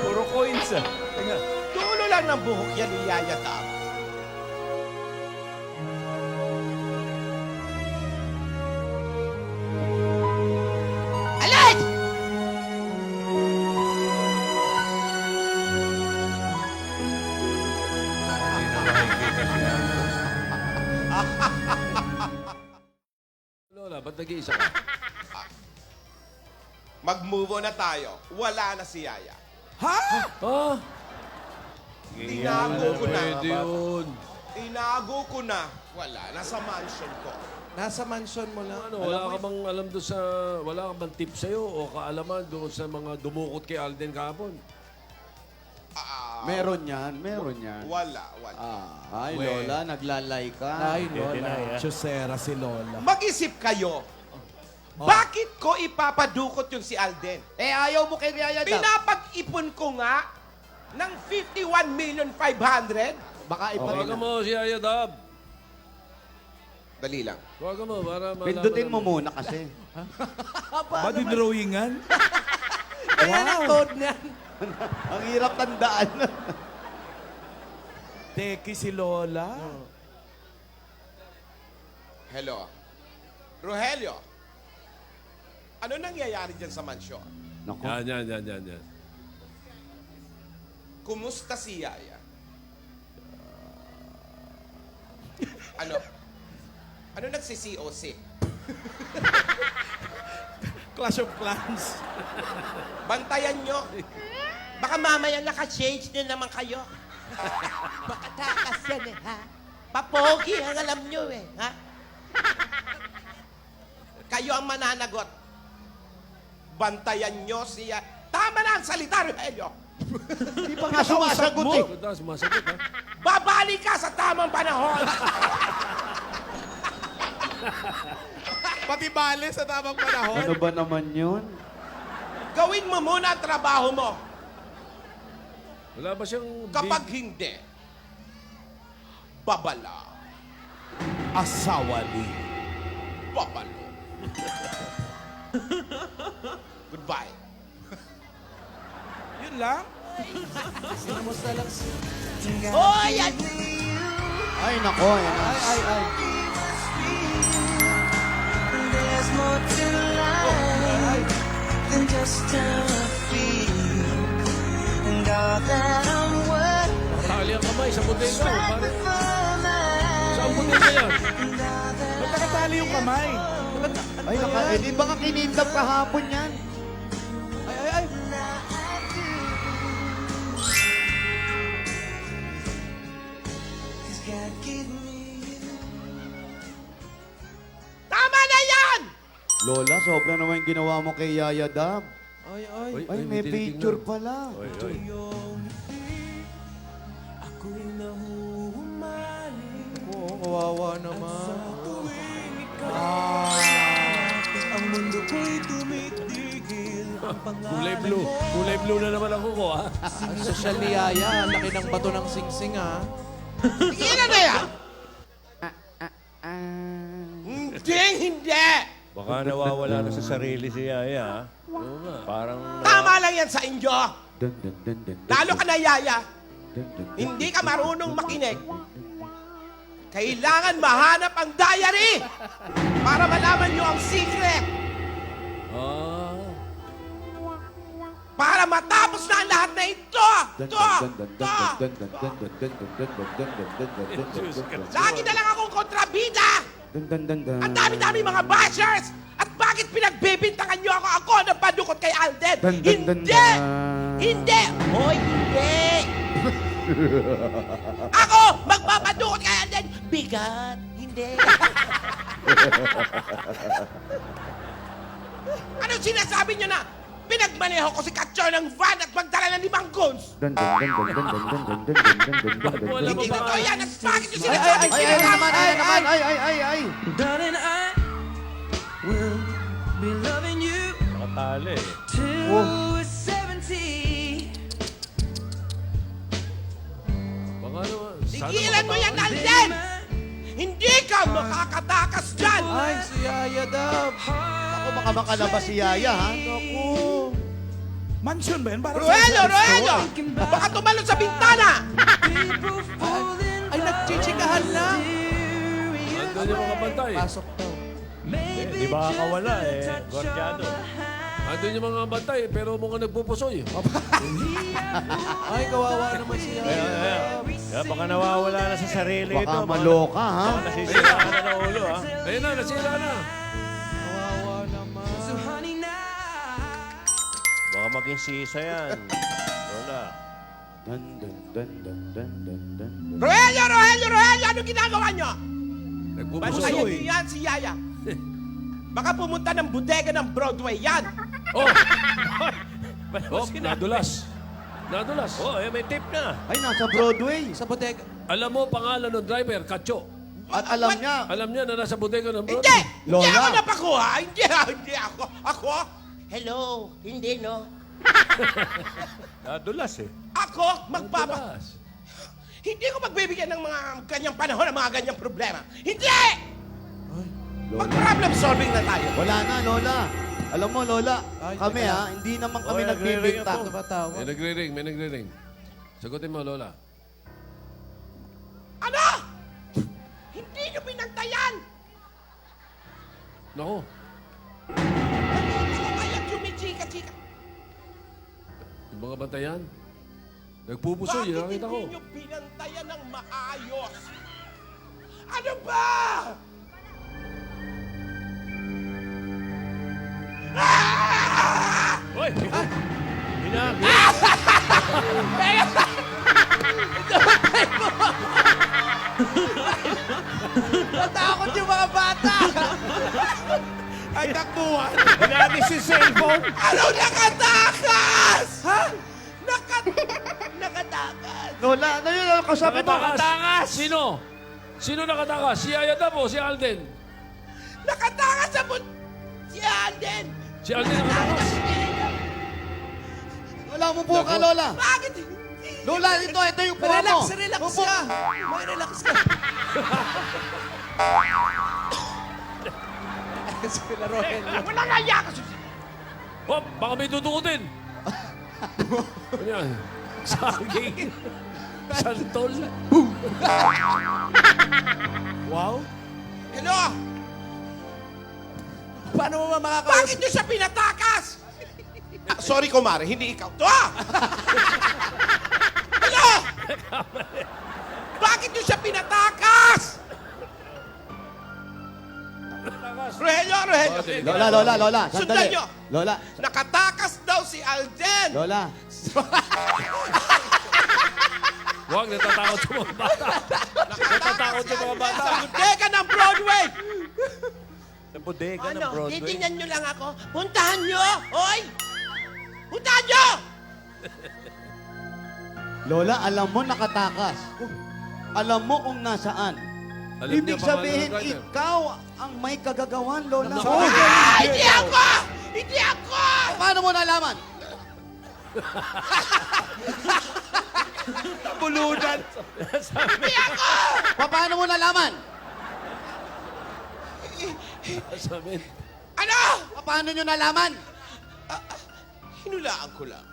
Puro coins ah. Teka. Dulo lang ng buhok yan ni Yaya Dab. Alay! Hindi na makikita siya. Lola, ba't nag-iisa ka? Mag-move on na tayo. Wala na si Yaya. Ah! Tinago ko na. Pwede yun. Tinago ko na. Wala. Nasa mansion ko. Nasa mansion mo lang. Ano, wala ka bang alam doon sa... Wala ka bang tip sa'yo o kaalaman doon sa mga dumukot kay Alden kahapon? Meron yan, meron yan. Wala. Ay, Lola, naglalay ka. Ay, Lola. Chusera si Lola. Mag-isip kayo. Bakit ko ipapadukot yung si Alden? Eh, ayaw mo kay Yaya Dab. Pinapag-ipon ko nga ng 51,500,000. Baka ipa rin. Tawagan mo si Yaya Dab. Dali lang. Tawagan mo para malaman Pindutin mo namin. muna kasi. Ba di drawingan? Ayan ang code niyan. Ang hirap tandaan. Teki si Lola. Hello. Rogelio. Ano nangyayari dyan sa mansyon? Naku. Yan. Kumusta si Yaya? Ano? Ano nagsi-COC? Clash of Clans. Bantayan nyo. Baka mamaya naka-change din naman kayo. Baka takas yan ha? Papogi ang alam nyo ha? Kayo ang mananagot. Bantayan nyo siya. Tama na ang salita, Rogelio. Hindi pa nga sumasagot eh. Ito, sumasagot ha. Babalik ka sa tamang panahon. Pati bale sa tamang panahon. Ano ba naman yun? Gawin mo muna ang trabaho mo. Wala ba siyang... Kapag hindi, babala. Asawa ni. Babalo. Goodbye. Yun lang? Oh, yan! Ay, nako. Yan. Ay. There's more to life than just a feeling. And all that I'm worth Tali ang kamay sa bodega. right Parang... before my Saan bodega yan? and all that Ba't nakatali yung kamay? Ay, naka. Eh, di ba nga kinindap kahapon yan? Ay. I do is God give me you. Tama na yan! Lola, sobra naman yung ginawa mo kay Yaya Dab. Ay. Ay, may picture pala. Oy. Ako'y nahuhumali. Oo, kawawa naman. Ang mundo ko'y tumitigil. Ang Kulay blue. Kulay blue na naman ang kuko ha. Ang sosyal ni Yaya. Ang laki ng bato ng singsing ha. Ilan na yan? Hindi! Baka nawawala na sa sarili si Yaya. Ha? Oo nga. Parang... Tama lang yan sa inyo. Dun, dun, dun, dun, dun, Lalo ka na, Yaya. dun, dun, dun. Hindi ka marunong makinig. Kailangan mahanap ang diary para malaman nyo ang secret. Ah. Para matapos na ang lahat na ito. Dun, Ito. dun, dun, dun, Ito. dun, dun, dun, dun, dun, dun, dun, dun, dun, dun, dun, dun, dun, dun, dun, dun. Lagi na lang akong kontrabida. Dun, dun, dun, dun. Ang dami-dami mga bashers. At bakit pinagbibintangan nyo ako? Ako ang nagpadukot kay Alden. Dun, dun, dun, Hindi! dun. Hindi! Hoy, hindi! Ako! Magpapadukot kay Alden! Bigat! Hindi! Anong sinasabi nyo na? Pinagmaneho ko si Katyo ng van at magdala ng 5 guns! Dun, dun, dun, dun, dun, dun, dun, dun, dun, dun, dun, dun, dun, Wala dun. mo Hindi ba? totoo yan! At bakit nyo Ay, sinasabi ay, ay, ay, naman, ay, naman, ay. Darling, I will be loving you Nakatali. till we're 70. Tigilan mo yan, Alden! Hindi ka makakatakas dyan! Ay, si Yaya Dab. Ako, baka makalabas si Yaya, ha? Naku. Mansion ba yan? Parang Rogelio, Rogelio! Baka tumalon sa bintana! Ay, nagchichikahan na. Nandun yung mga bantay. Pasok daw. Di ba kawala eh, Gordiano? Nandun yung mga bantay, pero mukhang nagpupusoy. Ay, kawawa naman si Yaya Dab. Kaya baka nawawala na sa sarili ito. Baka maloka, ha? Baka nasisiraan na ng ulo, ha? Ayun na, nasira na. Kawawa naman. Baka maging sisa yan. Lola. Dun, dun, dun, dun, dun, dun, dun, dun. Rogelio, Rogelio, Rogelio! Anong ginagawa nyo? Nagpupusoy. Bantayan niyo yan si Yaya. Baka pumunta ng bodega ng Broadway yan. Oh! Oh, nadulas. Nadulas. Oh, eh, may tip na. Ay, nasa Broadway. Sa bodega. Alam mo pangalan ng driver, Kacho. At alam niya, Alam niya na nasa bodega ng Hindi! Broadway. Hindi Lola. ako napakuha! Hindi ako! Ako? Hello? Hindi, no? Nadulas eh. Ako? Magpapa... Nadulas. Hindi ko magbibigyan ng mga ganyang panahon ng mga ganyang problema. Hindi! Lola. Mag-problem solving na tayo. Wala na, Lola. Alam mo, Lola, Ay, kami teka. ha, hindi naman kami Oy, nagbibinta. Ito ba tawag? May nagre-ring, may nagre-ring. Sagutin mo, Lola. Ano? Hindi nyo pinantayan! Nako, Kaya chumichika-chika. yung mga bantayan. Nagpupusoy, Bakit nakita ko. hindi nyo pinantayan ng maayos? Ano ba? Hoy! Hinagi. Natakot yung mga bata! Ay, takbuhan! Hinagi si cellphone. Ano nakatakas? Ha? Nakatakas! Lola, ano yun? Ano kasabi mo? Nakatakas! Sino? Sino nakatakas? Si Ayadab o si Alden? Nakatakas sa si Alden! Si Alden nakatakas. Lola, umupo ka, Lola. Bakit? Lola, ito yung puha mo. Relax, relax Upo. ka! May relax ka! Sila Rogelio. Wala nga iya ka! Oh, baka may dudukutin. Ano yan? Saging. Santol. Wow. Hello? Paano mo makakausap? Bakit nyo siya pinatakas? Sorry, kumare, hindi ikaw. To! Hello? Bakit nyo siya pinatakas? Rogelio, Rogelio. Lola, Sundan sandali. nyo. Lola, Nakatakas daw si Alden. Lola. Huwag, natatakot sa mga bata. Natatakot sa mga bata. Sa bodega ng Broadway. Sa bodega ng Ano, Broadway. titingnan nyo lang ako. Puntahan nyo! Hoy! Puntahan nyo! Lola, alam mo nakatakas. Alam mo kung nasaan. Alam niya Ibig pangalan sabihin, ng driver. ikaw ang may kagagawan, Lola. Ah, hindi ako! Hindi ako! Paano mo nalaman? Bulunan! Hindi ako! Paano mo nalaman? Sabi, Ano? Paano nyo nalaman? Hinulaan ko lang.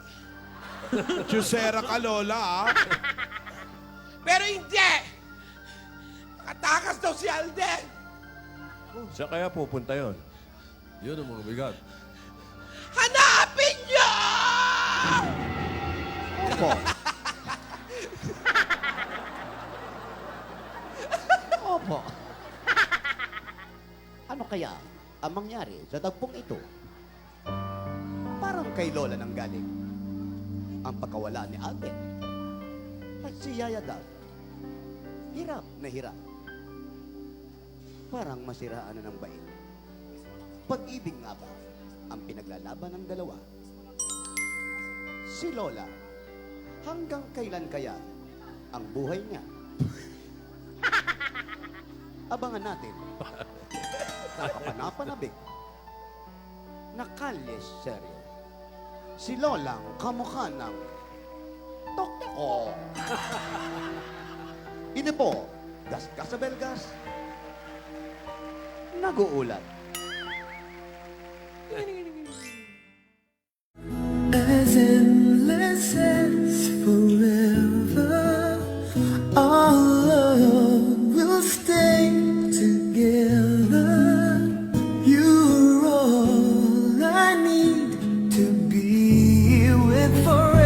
Chusera ka, Lola, ah. Pero hindi! Nakatakas daw si Alden! Saan kaya pupunta yon? yun ang mga bigat. Hanapin nyo! Opo. Opo. Ano kaya ang mangyari sa tagpong ito? Parang kay Lola nang galing ang pagkawala ni Alden. At si Yaya Dab, hirap na hirap. Parang masiraan na ng bait. Pag-ibig nga ba ang pinaglalaban ng dalawa? Si Lola, hanggang kailan kaya ang buhay niya? Abangan natin. Nakapanapanabik. Nakalye seryo. Si Lolang kamukha ng Tokyo. Ini po, Gasgas sa Belgas, nag-uulat. As endless as forever, our love will stay together. You're all I need to be with forevermore.